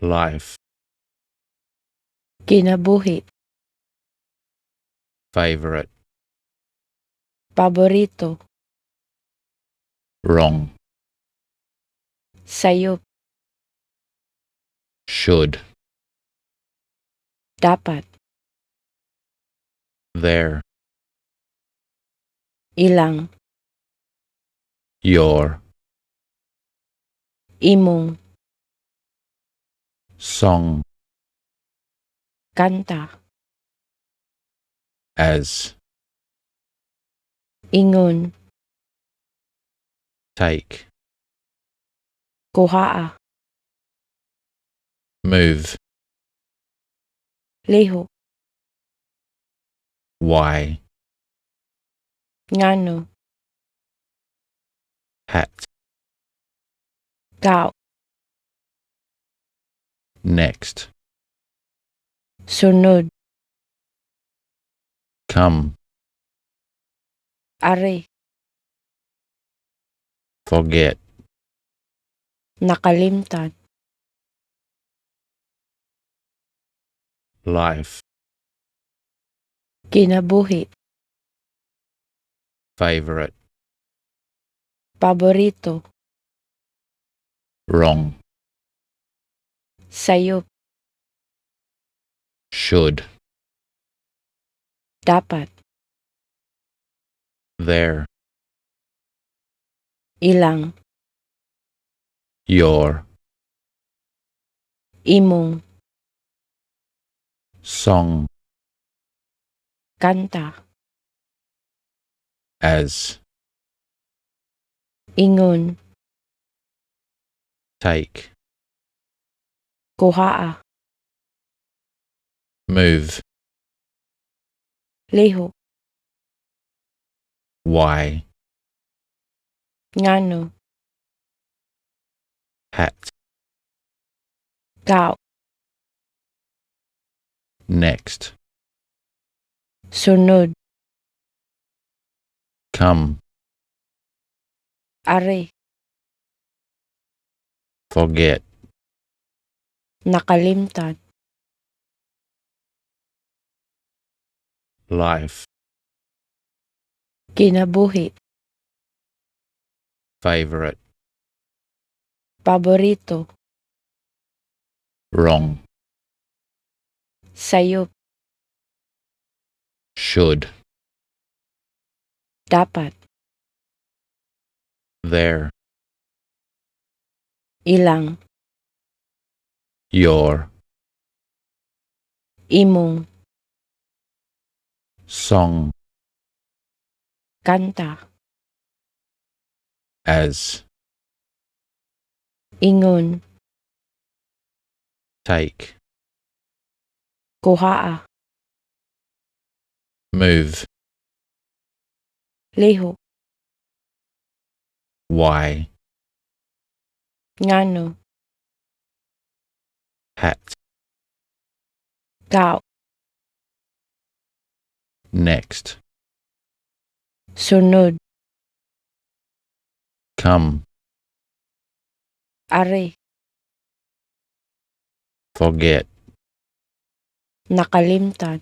life, kinabuhi, favorite, paborito, wrong, sayop, should, dapat, there, ilang, your, imong, song, kanta, as, ingon, take, kuhaa, move, liho, why, ngano, hat, kao, next, sunod, come, are, forget, nakalimtan, life, kinabuhi, favorite, paborito, wrong, sayop, should, dapat, there, ilang, your, imong, song, kanta, as, ingon, take, kuhaa, move, liho, why, ngano, hat, kao, next, sunod, come, are, forget, nakalimtan, life, kinabuhi, favorite, paborito, wrong, sayop, should, dapat, there, ilang, your, imong, song, kanta, as, ingon, take, kuhaa, move, liho, why, ngano, hat, kao, next, sunod, come, are, forget, nakalimtan,